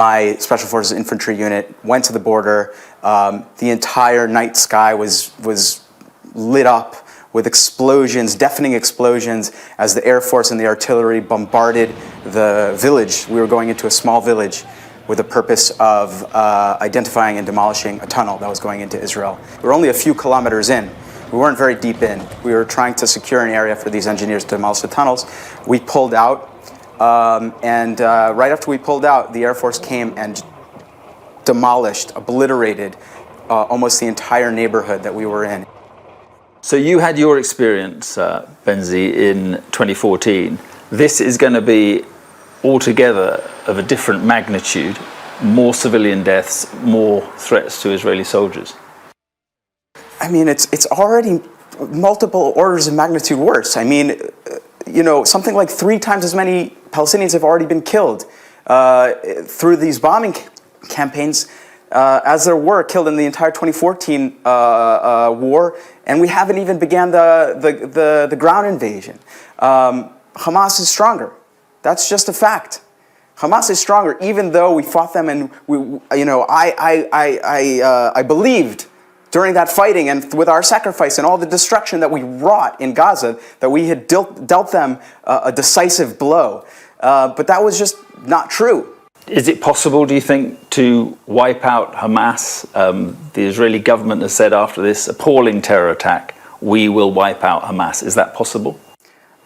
My Special Forces Infantry unit went to the border. The entire night sky was lit up with explosions, deafening explosions, as the Air Force and the artillery bombarded the village. We were going into a small village with the purpose of identifying and demolishing a tunnel that was going into Israel. We were only a few kilometers in. We weren't very deep in. We were trying to secure an area for these engineers to demolish the tunnels. We pulled out. Right after we pulled out, the Air Force came and demolished, obliterated almost the entire neighborhood that we were in. So you had your experience, Benzi, in 2014. This is going to be altogether of a different magnitude, more civilian deaths, more threats to Israeli soldiers. I mean, it's already multiple orders of magnitude worse. I mean, you know, something like 3 times as many Palestinians have already been killed through these bombing campaigns as there were killed in the entire 2014 war, and we haven't even began the ground invasion. Hamas is stronger. That's just a fact. Hamas is stronger, even though we fought them, and I believed during that fighting and with our sacrifice and all the destruction that we wrought in Gaza, that we had dealt them a decisive blow. But that was just not true. Is it possible, do you think, to wipe out Hamas? The Israeli government has said after this appalling terror attack, we will wipe out Hamas. Is that possible?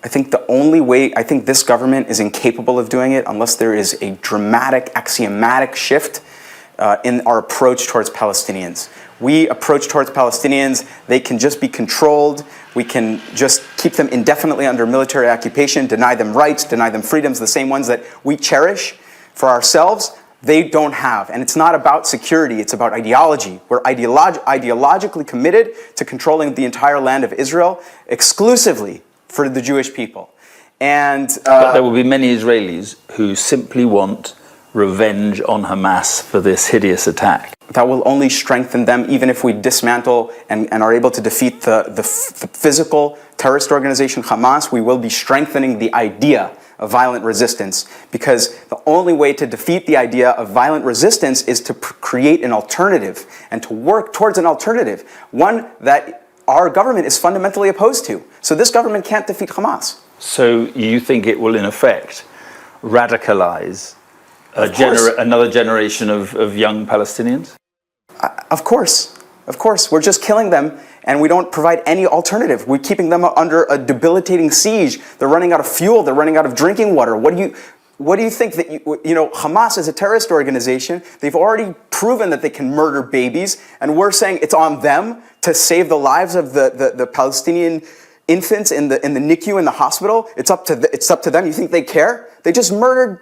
I think the only way, I think this government is incapable of doing it unless there is a dramatic, axiomatic shift in our approach towards Palestinians. We approach towards Palestinians, they can just be controlled. We can just keep them indefinitely under military occupation, deny them rights, deny them freedoms, the same ones that we cherish for ourselves, they don't have. And it's not about security, it's about ideology. We're ideologically committed to controlling the entire land of Israel exclusively for the Jewish people. But there will be many Israelis who simply want revenge on Hamas for this hideous attack. That will only strengthen them, even if we dismantle and are able to defeat the physical terrorist organization Hamas. We will be strengthening the idea of violent resistance, because the only way to defeat the idea of violent resistance is to create an alternative and to work towards an alternative, one that our government is fundamentally opposed to. So this government can't defeat Hamas. So you think it will, in effect, radicalize another generation of young Palestinians? Of course. We're just killing them, and we don't provide any alternative. We're keeping them under a debilitating siege. They're running out of fuel. They're running out of drinking water. What do you think that Hamas is a terrorist organization? They've already proven that they can murder babies, and we're saying it's on them to save the lives of the Palestinian infants in the NICU in the hospital. It's up to them. You think they care? They just murdered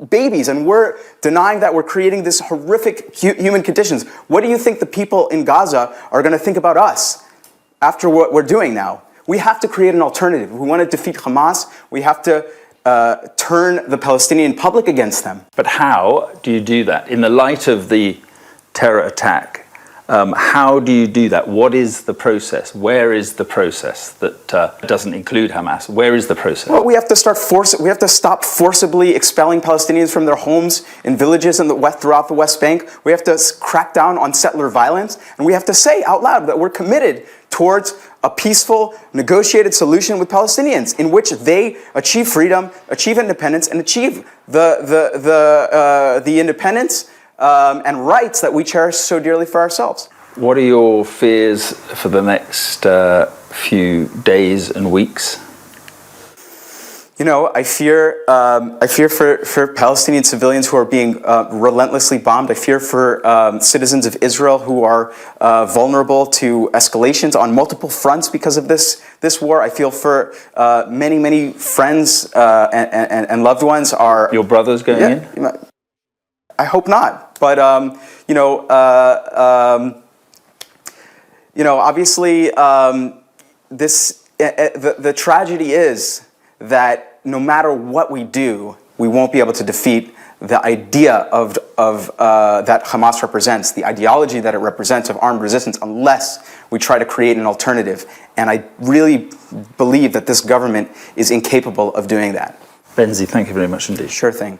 babies, and we're denying that we're creating this horrific human conditions. What do you think the people in Gaza are going to think about us after what we're doing now? We have to create an alternative. If we want to defeat Hamas, we have to turn the Palestinian public against them. But how do you do that? In the light of the terror attack, how do you do that? What is the process? Where is the process that doesn't include Hamas? Where is the process? Well, we have to stop forcibly expelling Palestinians from their homes in villages throughout the West Bank. We have to crack down on settler violence, and we have to say out loud that we're committed towards a peaceful, negotiated solution with Palestinians in which they achieve freedom, achieve independence, and achieve the independence and rights that we cherish so dearly for ourselves. What are your fears for the next few days and weeks? You know, I fear for Palestinian civilians who are being relentlessly bombed. I fear for citizens of Israel who are vulnerable to escalations on multiple fronts because of this war. I feel for many friends and loved ones are... Your brothers going in? I hope not. But, obviously, the tragedy is that no matter what we do, we won't be able to defeat the idea that Hamas represents, the ideology that it represents of armed resistance, unless we try to create an alternative. And I really believe that this government is incapable of doing that. Benzi, thank you very much indeed. Sure thing.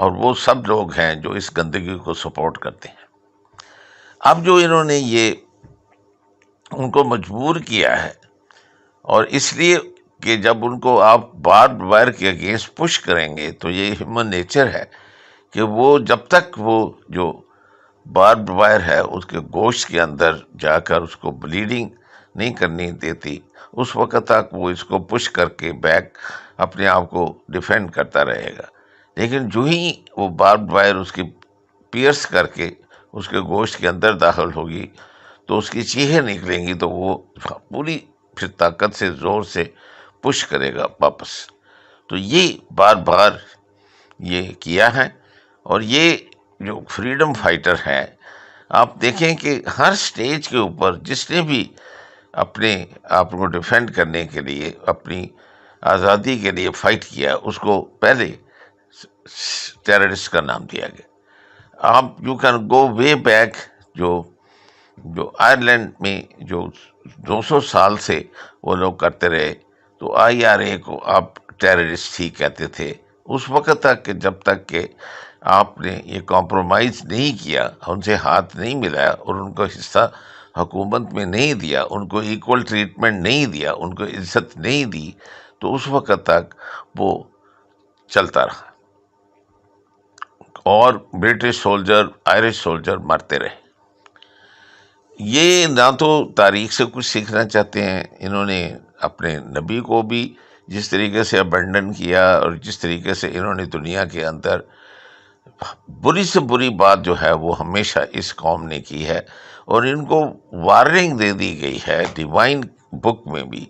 اور وہ سب لوگ ہیں جو اس گندگی کو support کرتے ہیں۔ اب جو انہوں نے یہ ان کو مجبور کیا ہے، اور اس لیے کہ جب ان کو آپ باربڈ وائر کے اگینسٹ پش کریں گے تو یہ ہیومن نیچر ہے کہ وہ جب تک وہ جو باربڈ وائر ہے اس کے گوشت کے اندر جا کر اس کو بلیڈنگ نہیں کرنی دیتی، اس وقت تک وہ اس کو پش کر کے بیک اپنے آپ کو ڈیفینڈ کرتا رہے گا۔ لیکن جو ہی وہ باربڈ وائر اس کی پیئرس کر کے اس کے گوشت کے اندر داخل ہوگی تو اس کی چیخیں نکلیں گی، تو وہ پوری پھر طاقت سے زور سے پش کرے گا واپس۔ تو یہ بار بار یہ کیا ہے، اور یہ جو فریڈم فائٹر ہے، آپ دیکھیں کہ ہر سٹیج کے اوپر جس نے بھی اپنے آپ کو ڈیفینڈ کرنے کے لیے، اپنی آزادی کے لیے فائٹ کیا، اس کو پہلے ٹیررسٹ کا نام دیا گیا۔ آپ you can go way back, جو آئرلینڈ میں جو 200 سال سے وہ لوگ کرتے رہے، تو IRA کو آپ ٹیررسٹ ہی کہتے تھے اس وقت تک، کہ جب تک کہ آپ نے یہ کمپرومائز نہیں کیا، ان سے ہاتھ نہیں ملایا اور ان کو حصہ حکومت میں نہیں دیا، ان کو ایکول ٹریٹمنٹ نہیں دیا، ان کو عزت نہیں دی، تو اس وقت تک وہ چلتا رہا، اور برٹش سولجر، آئرش سولجر مرتے رہے۔ یہ نہ تو تاریخ سے کچھ سیکھنا چاہتے ہیں، انہوں نے اپنے نبی کو بھی جس طریقے سے ابنڈن کیا، اور جس طریقے سے انہوں نے دنیا کے اندر بری سے بری بات جو ہے وہ ہمیشہ اس قوم نے کی ہے، اور ان کو وارننگ دے دی گئی ہے ڈیوائن بک میں بھی،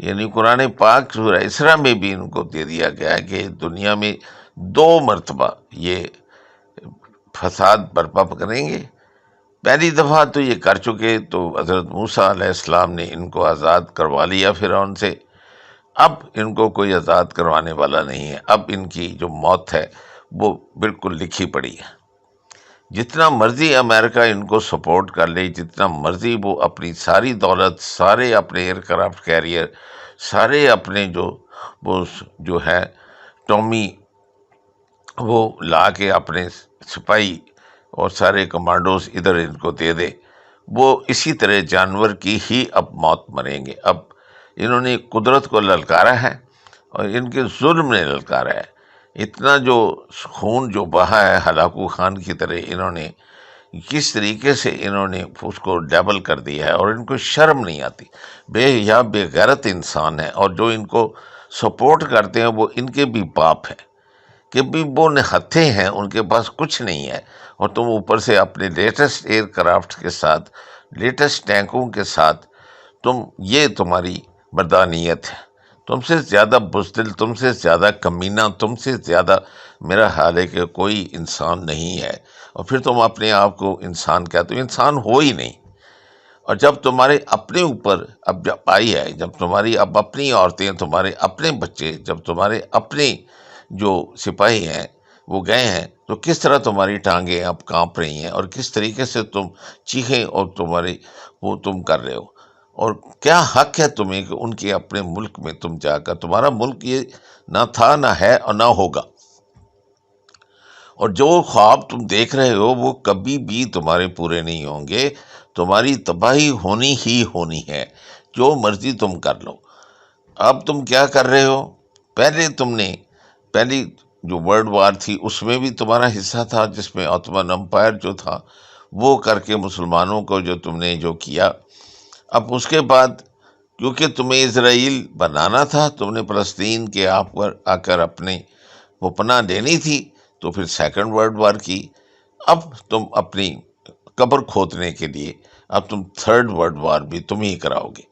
یعنی قرآن پاک سورہ اسراء میں بھی ان کو دے دیا گیا ہے کہ دنیا میں 2 مرتبہ یہ فساد برپا کریں گے۔ پہلی دفعہ تو یہ کر چکے، تو حضرت موسیٰ علیہ السلام نے ان کو آزاد کروا لیا فرعون سے، اب ان کو کوئی آزاد کروانے والا نہیں ہے، اب ان کی جو موت ہے وہ بالکل لکھی پڑی ہے۔ جتنا مرضی امریکہ ان کو سپورٹ کر لے، جتنا مرضی وہ اپنی ساری دولت، سارے اپنے ایئر کرافٹ کیریئر، سارے اپنے وہ جو ہے ٹومی، وہ لا کے اپنے سپاہی اور سارے کمانڈوز ادھر ان کو دے دے، وہ اسی طرح جانور کی ہی اب موت مریں گے۔ اب انہوں نے قدرت کو للکارا ہے، اور ان کے ظلم نے للکارا ہے۔ اتنا جو خون جو بہا ہے ہلاکو خان کی طرح، انہوں نے کس طریقے سے انہوں نے اس کو ڈبل کر دیا ہے، اور ان کو شرم نہیں آتی۔ بے غیرت انسان ہے، اور جو ان کو سپورٹ کرتے ہیں وہ ان کے بھی باپ ہیں، کہ بھی وہ نہتھے ہیں، ان کے پاس کچھ نہیں ہے، اور تم اوپر سے اپنے لیٹسٹ ایئر کرافٹ کے ساتھ، لیٹسٹ ٹینکوں کے ساتھ، یہ تمہاری مردانیت ہے۔ تم سے زیادہ بزدل، تم سے زیادہ کمینہ، تم سے زیادہ میرا حال ہے کہ کوئی انسان نہیں ہے، اور پھر تم اپنے آپ کو انسان کہتے ہو، انسان ہو ہی نہیں۔ اور جب تمہارے اپنے اوپر اب جب آئی ہے، جب تمہاری اب اپنی عورتیں، تمہارے اپنے بچے، جب تمہارے اپنے جو سپاہی ہیں وہ گئے ہیں، تو کس طرح تمہاری ٹانگیں اب کانپ رہی ہیں، اور کس طریقے سے تم چیخیں اور وہ تم کر رہے ہو، اور کیا حق ہے تمہیں کہ ان کے اپنے ملک میں تم جا کر، تمہارا ملک یہ نہ تھا، نہ ہے، اور نہ ہوگا، اور جو خواب تم دیکھ رہے ہو وہ کبھی بھی تمہارے پورے نہیں ہوں گے، تمہاری تباہی ہونی ہی ہونی ہے، جو مرضی تم کر لو۔ اب تم کیا کر رہے ہو؟ پہلی جو ورلڈ وار تھی اس میں بھی تمہارا حصہ تھا، جس میں عثمان امپائر جو تھا وہ کر کے مسلمانوں کو جو تم نے جو کیا، اب اس کے بعد کیونکہ تمہیں اسرائیل بنانا تھا، تم نے فلسطین کے آپ پر آ کر اپنے وہ پناہ لینی تھی، تو پھر سیکنڈ ورلڈ وار کی۔ اب تم اپنی قبر کھودنے کے لیے اب تم تھرڈ ورلڈ وار بھی تم ہی کراؤ گے۔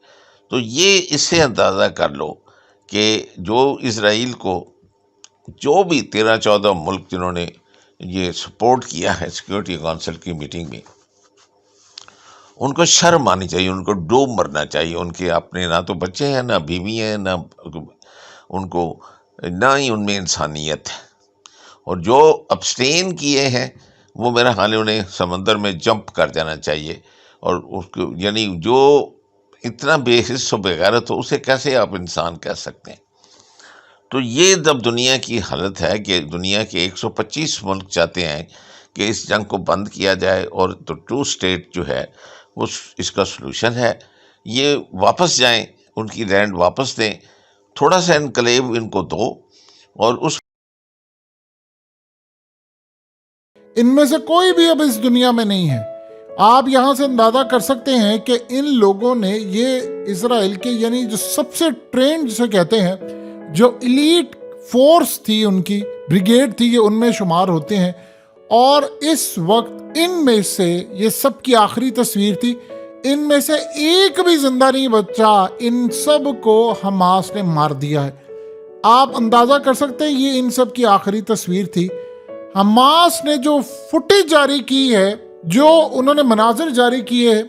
تو یہ اس سے اندازہ کر لو کہ جو اسرائیل کو جو بھی 13-14 ملک جنہوں نے یہ سپورٹ کیا ہے سیکورٹی کونسل کی میٹنگ میں، ان کو شرم آنی چاہیے، ان کو ڈوب مرنا چاہیے، ان کے اپنے نہ تو بچے ہیں، نہ بیوی ہیں، نہ ان کو، نہ ہی ان میں انسانیت ہے۔ اور جو ابسٹین کیے ہیں وہ میرا حال ہے انہیں سمندر میں جمپ کر جانا چاہیے، اور اس کو یعنی جو اتنا بے حس و بے غیرت ہو اسے کیسے آپ انسان کہہ سکتے ہیں؟ تو یہ جب دنیا کی حالت ہے کہ دنیا کے 125 ملک چاہتے ہیں کہ اس جنگ کو بند کیا جائے، اور تو 2 اسٹیٹ جو ہے وہ اس کا سلوشن ہے، یہ واپس جائیں، ان کی لینڈ واپس دیں، تھوڑا سا انکلیو ان کو دو، اور اس ان میں سے کوئی بھی اب اس دنیا میں نہیں ہے۔ آپ یہاں سے اندازہ کر سکتے ہیں کہ ان لوگوں نے یہ اسرائیل کے یعنی جو سب سے ٹرینڈ جسے کہتے ہیں، جو ایلیٹ فورس تھی، ان کی بریگیڈ تھی، یہ ان میں شمار ہوتے ہیں، اور اس وقت ان میں سے یہ سب کی آخری تصویر تھی، ان میں سے ایک بھی زندہ نہیں بچا، ان سب کو حماس نے مار دیا ہے۔ آپ اندازہ کر سکتے ہیں یہ ان سب کی آخری تصویر تھی۔ حماس نے جو فوٹیج جاری کی ہے، جو انہوں نے مناظر جاری کیے ہیں،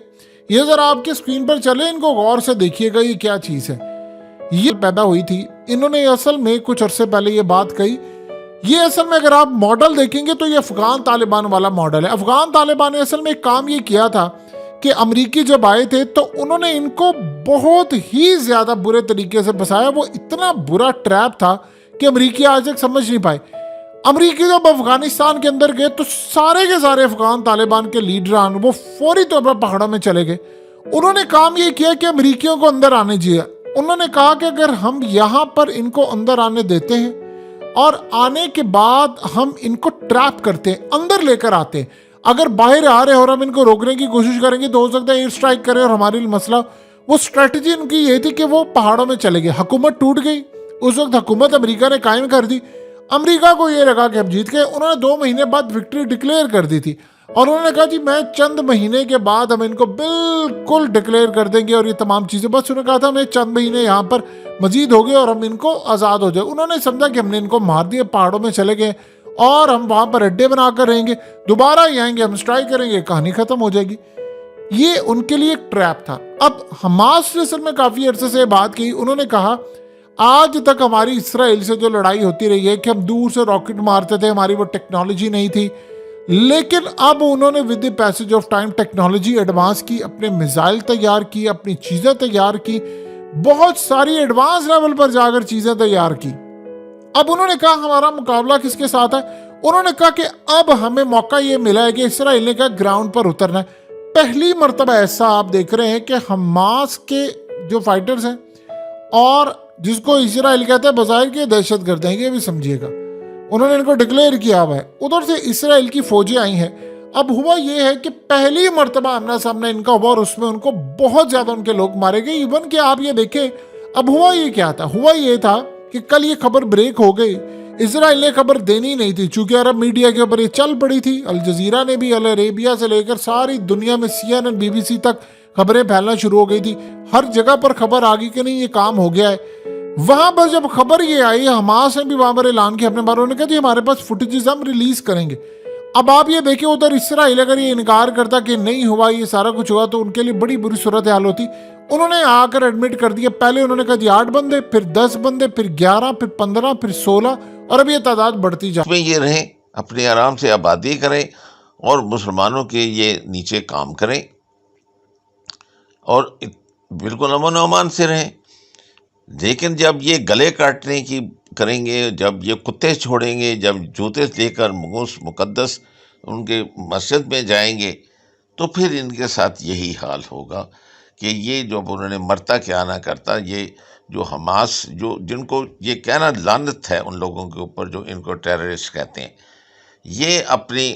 یہ ذرا آپ کے سکرین پر چلے، ان کو غور سے دیکھیے گا یہ کیا چیز ہے۔ یہ پیدا ہوئی تھی، انہوں نے اصل میں کچھ عرصے پہلے یہ بات کہی، یہ اصل میں اگر آپ ماڈل دیکھیں گے تو یہ افغان طالبان والا ماڈل ہے۔ افغان طالبان نے اصل میں ایک کام یہ کیا تھا کہ امریکی جب آئے تھے تو انہوں نے ان کو بہت ہی زیادہ برے طریقے سے پھنسایا، وہ اتنا برا ٹریپ تھا کہ امریکی آج تک سمجھ نہیں پائے۔ امریکی جب افغانستان کے اندر گئے تو سارے کے سارے افغان طالبان کے لیڈران وہ فوری طور پر پہاڑوں میں چلے گئے۔ انہوں نے کام یہ کیا کہ امریکیوں کو اندر آنے دیا۔ انہوں نے کہا کہ اگر ہم یہاں پر ان کو اندر آنے دیتے ہیں اور آنے کے بعد ہم ان کو ٹریپ کرتے ہیں، اندر لے کر آتے ہیں، اگر باہر آ رہے اور ہم ان کو روکنے کی کوشش کریں گے تو ہو سکتا ہے ایئر اسٹرائک کریں اور ہمارے لیے مسئلہ۔ وہ اسٹریٹجی ان کی یہ تھی کہ وہ پہاڑوں میں چلے گئے۔ حکومت ٹوٹ گئی، اس وقت حکومت امریکہ نے قائم کر دی۔ امریکہ کو یہ لگا کہ ہم جیت گئے، انہوں نے 2 مہینے بعد وکٹری ڈکلیئر کر دی تھی، اور انہوں نے کہا جی میں چند مہینے کے بعد ہم ان کو بالکل ڈکلیئر کر دیں گے، اور یہ تمام چیزیں، بس انہوں نے کہا تھا ہمیں چند مہینے یہاں پر مزید ہو گئے اور ہم ان کو آزاد ہو جائے۔ انہوں نے سمجھا کہ ہم نے ان کو مار دیا، پہاڑوں میں چلے گئے اور ہم وہاں پر اڈے بنا کر رہیں گے، دوبارہ ہی آئیں گے، ہم اسٹرائک کریں گے، کہانی ختم ہو جائے گی۔ یہ ان کے لیے ایک ٹریپ تھا۔ اب حماس نے اصل میں کافی عرصے سے بات کی، انہوں نے کہا آج تک ہماری اسرائیل سے جو لڑائی ہوتی رہی ہے کہ ہم دور سے راکٹ مارتے تھے، ہماری وہ ٹیکنالوجی نہیں تھی، لیکن اب انہوں نے with the passage of time technology advance کی، اپنے میزائل تیار کی، اپنی چیزیں تیار کی، بہت ساری ایڈوانس لیول پر جا کر چیزیں تیار کی۔ اب انہوں نے کہا ہمارا مقابلہ کس کے ساتھ ہے؟ انہوں نے کہا کہ اب ہمیں موقع یہ ملا ہے کہ اسرائیل نے کہا گراؤنڈ پر اترنا ہے۔ پہلی مرتبہ ایسا آپ دیکھ رہے ہیں کہ حماس کے جو فائٹرز ہیں، اور جس کو اسرائیل کہتے ہیں بظاہر کے دہشت گرد ہیں، یہ بھی سمجھیے گا، انہوں نے ان کو ڈکلیئر کیا ہوا ہے، ادھر سے اسرائیل کی فوجیں آئی ہیں۔ اب ہوا یہ ہے کہ پہلی مرتبہ آمنا سامنا ان کا ہوا، اور اس میں ان کو بہت زیادہ ان کے لوگ مارے گئے۔ ایون کہ آپ یہ دیکھیں اب ہوا یہ کیا تھا، ہوا یہ تھا کہ کل یہ خبر بریک ہو گئی، اسرائیل نے خبر دینی نہیں تھی، چونکہ عرب میڈیا کے اوپر یہ چل پڑی تھی، الجزیرہ نے بھی، العربیہ سے لے کر ساری دنیا میں CNN BBC تک خبریں پھیلنا شروع ہو گئی تھی، ہر جگہ پر خبر آ گئی کہ نہیں یہ کام ہو گیا ہے۔ وہاں پر جب خبر یہ آئی، حماس نے بھی وہاں پر اعلان کیا اپنے باروں نے، کہا جی ہمارے پاس فوٹیجز ہم ریلیز کریں گے۔ اب آپ یہ دیکھیں ادھر اسرائیل اگر یہ انکار کرتا کہ نہیں ہوا، یہ سارا کچھ ہوا، تو ان کے لیے بڑی بری صورتحال ہوتی۔ انہوں نے آ کر ایڈمٹ کر دیا، پہلے انہوں نے کہا جی 8 بندے، پھر 10 بندے، پھر 11، پھر 15، پھر 16، اور اب یہ تعداد بڑھتی جا میں یہ رہیں، اپنے آرام سے آبادی کریں اور مسلمانوں کے یہ نیچے کام کریں اور بالکل امن و امان سے رہیں۔ لیکن جب یہ گلے کاٹنے کی کریں گے، جب یہ کتے چھوڑیں گے، جب جوتے لے کر مقدس ان کے مسجد میں جائیں گے، تو پھر ان کے ساتھ یہی حال ہوگا کہ یہ جو انہوں نے مرتا کیا نہ کرتا، یہ جو حماس جن کو یہ کہنا لعنت ہے ان لوگوں کے اوپر جو ان کو ٹیررسٹ کہتے ہیں، یہ اپنی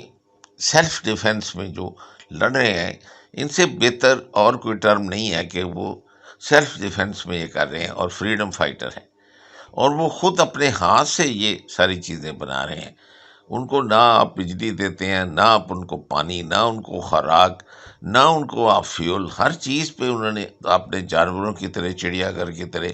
سیلف ڈیفenس میں جو لڑ رہے ہیں، ان سے بہتر اور کوئی ٹرم نہیں ہے کہ وہ سیلف ڈیفenس میں یہ کر رہے ہیں اور فریڈم فائٹر ہیں، اور وہ خود اپنے ہاتھ سے یہ ساری چیزیں بنا رہے ہیں۔ ان کو نہ آپ بجلی دیتے ہیں، نہ آپ ان کو پانی، نہ ان کو خوراک، نہ ان کو آپ فیول، ہر چیز پہ انہوں نے اپنے جانوروں کی طرح، چڑیا گھر کی طرح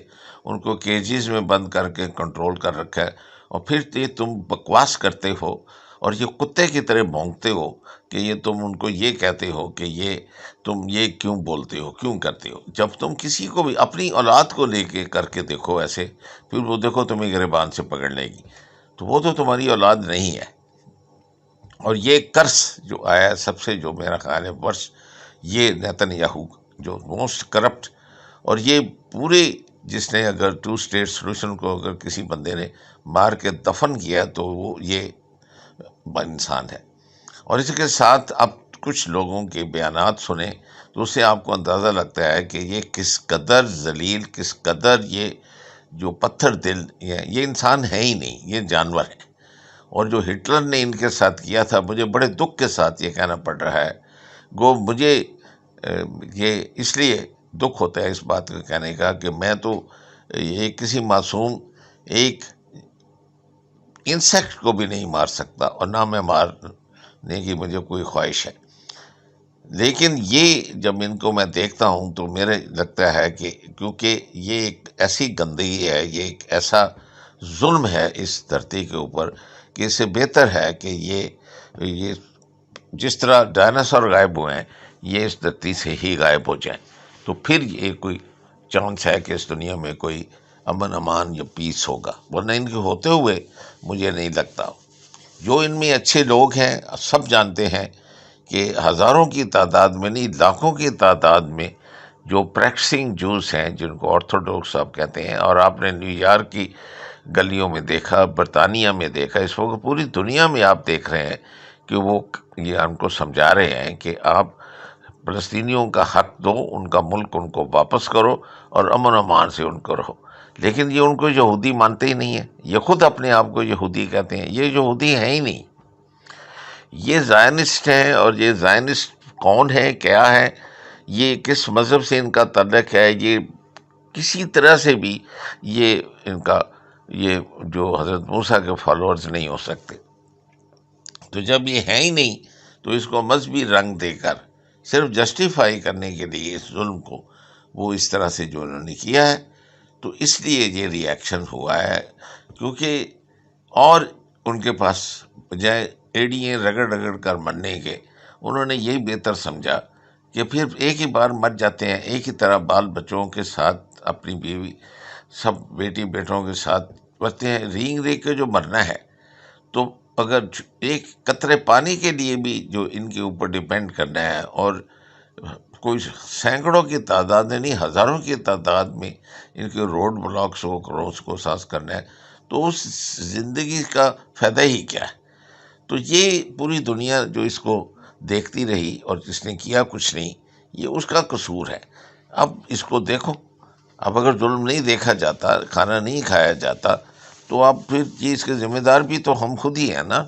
ان کو کیجز میں بند کر کے کنٹرول کر رکھا ہے۔ اور پھر یہ تم بکواس کرتے ہو اور یہ کتے کی طرح بھونکتے ہو کہ یہ تم ان کو یہ کہتے ہو کہ یہ تم یہ کیوں بولتے ہو، کیوں کرتے ہو۔ جب تم کسی کو بھی اپنی اولاد کو لے کے کر کے دیکھو ایسے، پھر وہ دیکھو تمہیں گریبان سے پکڑ لے گی، تو وہ تو تمہاری اولاد نہیں ہے۔ اور یہ قرض جو آیا ہے سب سے، جو میرا خیال ہے ورس، یہ نیتن یاہو جو موسٹ کرپٹ، اور یہ پورے جس نے اگر 2 اسٹیٹ سولوشن کو اگر کسی بندے نے مار کے دفن کیا تو وہ یہ انسان ہے. اور اس کے ساتھ اب کچھ لوگوں کے بیانات سنیں تو اس سے آپ کو اندازہ لگتا ہے کہ یہ کس قدر ذلیل، کس قدر یہ جو پتھر دل، یہ انسان ہے ہی نہیں، یہ جانور ہے. اور جو ہٹلر نے ان کے ساتھ کیا تھا، مجھے بڑے دکھ کے ساتھ یہ کہنا پڑ رہا ہے، گو مجھے یہ اس لیے دکھ ہوتا ہے اس بات کو کہنے کا کہ میں تو یہ کسی معصوم ایک انسیکٹ کو بھی نہیں مار سکتا، اور نہ میں مارنے کی مجھے کوئی خواہش ہے. لیکن یہ جب ان کو میں دیکھتا ہوں تو میرے لگتا ہے کہ کیونکہ یہ ایک ایسی گندگی ہے، یہ ایک ایسا ظلم ہے اس دھرتی کے اوپر، کہ اس سے بہتر ہے کہ یہ جس طرح ڈائناسور غائب ہوئے ہیں، یہ اس دھرتی سے ہی غائب ہو جائیں، تو پھر یہ کوئی چانس ہے کہ اس دنیا میں کوئی امن امان یا پیس ہوگا. ورنہ ان کے ہوتے ہوئے مجھے نہیں لگتا. جو ان میں اچھے لوگ ہیں سب جانتے ہیں کہ ہزاروں کی تعداد میں نہیں، لاکھوں کی تعداد میں جو پریکٹسنگ جوز ہیں، جن کو آرتھوڈوکس آپ کہتے ہیں، اور آپ نے نیو یارک کی گلیوں میں دیکھا، برطانیہ میں دیکھا، اس وقت پوری دنیا میں آپ دیکھ رہے ہیں کہ وہ یہ ہم کو سمجھا رہے ہیں کہ آپ فلسطینیوں کا حق دو، ان کا ملک ان کو واپس کرو، اور امن امان سے ان کو رہو. لیکن یہ ان کو یہودی مانتے ہی نہیں ہیں. یہ خود اپنے آپ کو یہودی کہتے ہیں. یہ یہودی ہیں ہی نہیں، یہ زائنسٹ ہیں. اور یہ زائنسٹ کون ہے، کیا ہے، یہ کس مذہب سے ان کا تعلق ہے، یہ کسی طرح سے بھی یہ ان کا یہ جو حضرت موسیٰ کے فالوورز نہیں ہو سکتے. تو جب یہ ہے ہی نہیں تو اس کو مذہبی رنگ دے کر صرف جسٹیفائی کرنے کے لیے اس ظلم کو وہ اس طرح سے جو انہوں نے کیا ہے، تو اس لیے یہ ری ایکشن ہوا ہے. کیونکہ اور ان کے پاس بجائے ایڑیاں رگڑ رگڑ کر مرنے کے، انہوں نے یہی بہتر سمجھا کہ پھر ایک ہی بار مر جاتے ہیں، ایک ہی طرح بال بچوں کے ساتھ، اپنی بیوی، سب بیٹی بیٹوں کے ساتھ مرتے ہیں. رینگ رے کے جو مرنا ہے، تو اگر ایک قطرے پانی کے لیے بھی جو ان کے اوپر ڈیپینڈ کرنا ہے، اور کوئی سینکڑوں کی تعداد میں نہیں، ہزاروں کی تعداد میں ان کے روڈ بلاکس کو کراس کو ساز کرنا ہے، تو اس زندگی کا فائدہ ہی کیا ہے؟ تو یہ پوری دنیا جو اس کو دیکھتی رہی اور جس نے کیا کچھ نہیں، یہ اس کا قصور ہے. اب اس کو دیکھو، اب اگر ظلم نہیں دیکھا جاتا، کھانا نہیں کھایا جاتا، تو اب پھر یہ اس کے ذمہ دار بھی تو ہم خود ہی ہیں نا.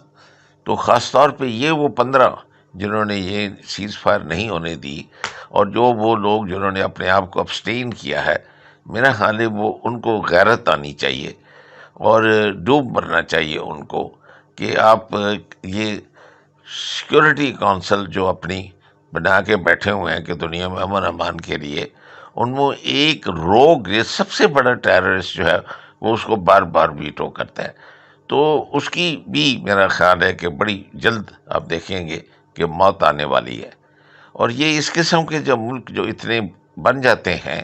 تو خاص طور پہ یہ وہ 15 جنہوں نے یہ سیز فائر نہیں ہونے دی، اور جو وہ لوگ جنہوں نے اپنے آپ کو ابسٹین کیا ہے، میرا خیال ہے وہ ان کو غیرت آنی چاہیے اور ڈوب مرنا چاہیے ان کو، کہ آپ یہ سیکورٹی کونسل جو اپنی بنا کے بیٹھے ہوئے ہیں کہ دنیا میں امن امان کے لیے، ان میں ایک روگ، یہ سب سے بڑا ٹیررسٹ جو ہے، وہ اس کو بار بار ویٹو کرتا ہے. تو اس کی بھی میرا خیال ہے کہ بڑی جلد آپ دیکھیں گے کہ موت آنے والی ہے. اور یہ اس قسم کے جب ملک جو اتنے بن جاتے ہیں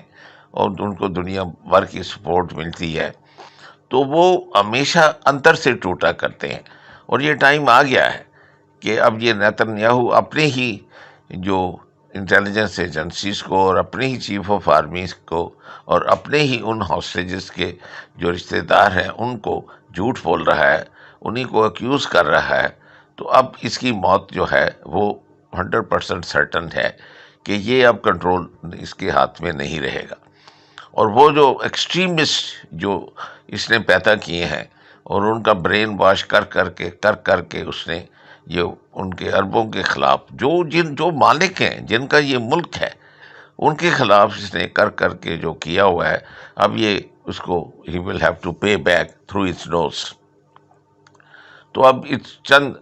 اور ان کو دنیا بھر کی سپورٹ ملتی ہے، تو وہ ہمیشہ اندر سے ٹوٹا کرتے ہیں. اور یہ ٹائم آ گیا ہے کہ اب یہ نیتن یاہو اپنے ہی جو انٹیلیجنس ایجنسیز کو، اور اپنے ہی چیف آف آرمیز کو، اور اپنے ہی ان ہاسٹیجز کے جو رشتہ دار ہیں ان کو جھوٹ بول رہا ہے، انہی کو اکیوز کر رہا ہے. تو اب اس کی موت جو ہے وہ 100% سرٹن ہے کہ یہ اب کنٹرول اس کے ہاتھ میں نہیں رہے گا. اور وہ جو ایکسٹریمسٹ جو اس نے پیدا کیے ہیں، اور ان کا برین واش کر کر کے اس نے یہ ان کے اربوں کے خلاف جو مالک ہیں، جن کا یہ ملک ہے، ان کے خلاف اس نے کر کے جو کیا ہوا ہے، اب یہ اس کو ہی will have to pay back through its nose. تو اب چند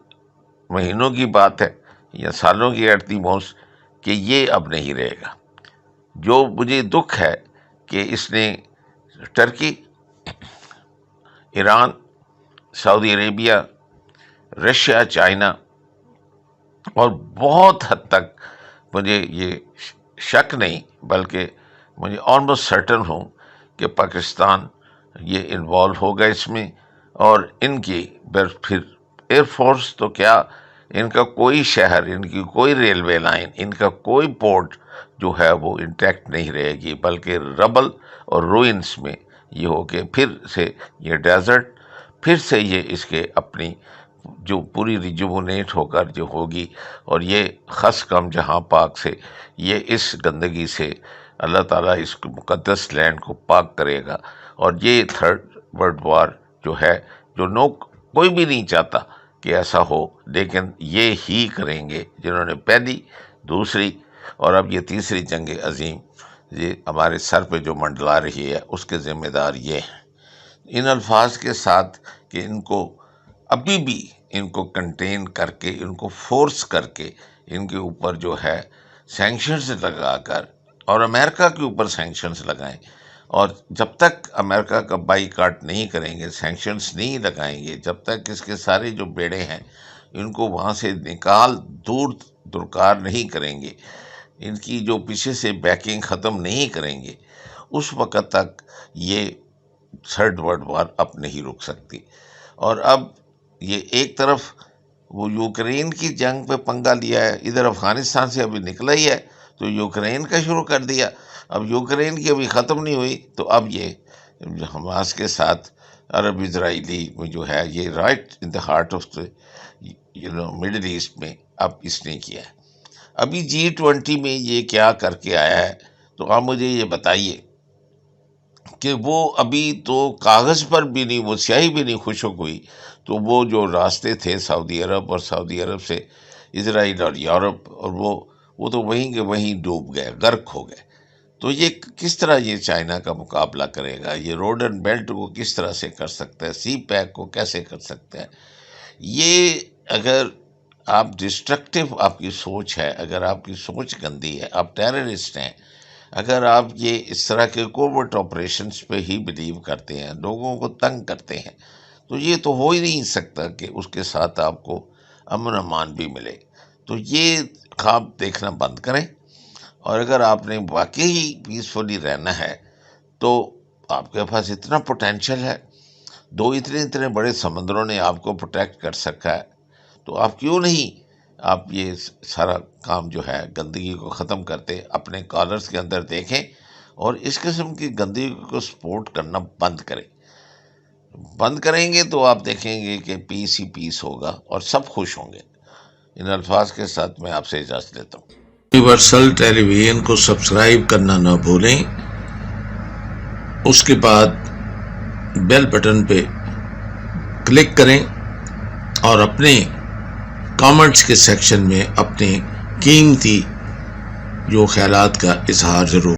مہینوں کی بات ہے یا سالوں کی ایٹ دی موسٹ کہ یہ اب نہیں رہے گا. جو مجھے دکھ ہے کہ اس نے ٹرکی، ایران، سعودی عربیہ، رشیا، چائنا، اور بہت حد تک مجھے یہ شک نہیں بلکہ مجھے آلموسٹ سرٹن ہوں کہ پاکستان یہ انوالو ہوگا اس میں. اور ان کی پھر ایئر فورس تو کیا، ان کا کوئی شہر، ان کی کوئی ریلوے لائن، ان کا کوئی پورٹ جو ہے وہ انٹیکٹ نہیں رہے گی، بلکہ ربل اور روئنس میں یہ ہو کے پھر سے یہ ڈیزرٹ پھر سے یہ اس کے اپنی جو پوری ریجوونیٹ ہو کر جو ہوگی، اور یہ خس کم جہاں پاک سے یہ اس گندگی سے اللہ تعالیٰ اس مقدس لینڈ کو پاک کرے گا. اور یہ تھرڈ ورلڈ وار جو ہے، جو کوئی بھی نہیں چاہتا کہ ایسا ہو، لیکن یہ ہی کریں گے جنہوں نے پہلی، دوسری اور اب یہ تیسری جنگ عظیم یہ ہمارے سر پہ جو منڈلا رہی ہے، اس کے ذمہ دار یہ ہیں. ان الفاظ کے ساتھ کہ ان کو ابھی بھی ان کو کنٹین کر کے، ان کو فورس کر کے، ان کے اوپر جو ہے سینکشنز لگا کر، اور امریکہ کے اوپر سینکشنز لگائیں، اور جب تک امریکہ کا بائی کاٹ نہیں کریں گے، سینکشنز نہیں لگائیں گے، جب تک اس کے سارے جو بیڑے ہیں ان کو وہاں سے دور درکار نہیں کریں گے، ان کی جو پیچھے سے بیکنگ ختم نہیں کریں گے، اس وقت تک یہ تھرڈ ورلڈ وار اب نہیں رک سکتی. اور اب یہ ایک طرف وہ یوکرین کی جنگ پہ پنگا لیا ہے، ادھر افغانستان سے ابھی نکلا ہی ہے تو یوکرین کا شروع کر دیا. اب یوکرین کی ابھی ختم نہیں ہوئی تو اب یہ حماس کے ساتھ عرب اسرائیلی میں جو ہے یہ right in the heart of Middle East میں اب اس نے کیا ہے. ابھی G20 میں یہ کیا کر کے آیا ہے، تو آپ مجھے یہ بتائیے کہ وہ ابھی تو کاغذ پر بھی نہیں، وہ سیاہی بھی نہیں خشک ہوئی، تو وہ جو راستے تھے سعودی عرب اور سعودی عرب سے اسرائیل اور یورپ، اور وہ تو وہیں کے وہیں ڈوب گئے، غرق ہو گئے. تو یہ کس طرح یہ چائنا کا مقابلہ کرے گا؟ یہ روڈ اینڈ بیلٹ کو کس طرح سے کر سکتا ہے؟ سی پیک کو کیسے کر سکتا ہے؟ یہ اگر آپ ڈسٹرکٹیو آپ کی سوچ ہے، اگر آپ کی سوچ گندی ہے، آپ ٹیررسٹ ہیں، اگر آپ یہ اس طرح کے کوورٹ آپریشنز پہ ہی بلیو کرتے ہیں، لوگوں کو تنگ کرتے ہیں، تو یہ تو ہو ہی نہیں سکتا کہ اس کے ساتھ آپ کو امن امان بھی ملے. تو یہ خواب دیکھنا بند کریں، اور اگر آپ نے واقعی پیسفلی رہنا ہے تو آپ کے پاس اتنا پوٹینشیل ہے، اتنے بڑے سمندروں نے آپ کو پروٹیکٹ کر سکا ہے، تو آپ کیوں نہیں آپ یہ سارا کام جو ہے گندگی کو ختم کرتے؟ اپنے کالرز کے اندر دیکھیں اور اس قسم کی گندگی کو سپورٹ کرنا بند کریں گے تو آپ دیکھیں گے کہ پیس ہی پیس ہوگا اور سب خوش ہوں گے. ان الفاظ کے ساتھ میں آپ سے اجازت لیتا ہوں. یونیورسل ٹیلی ویژن کو سبسکرائب کرنا نہ بھولیں، اس کے بعد بیل بٹن پہ کلک کریں اور اپنے کامنٹس کے سیکشن میں اپنے قیمتی جو خیالات کا اظہار ضرور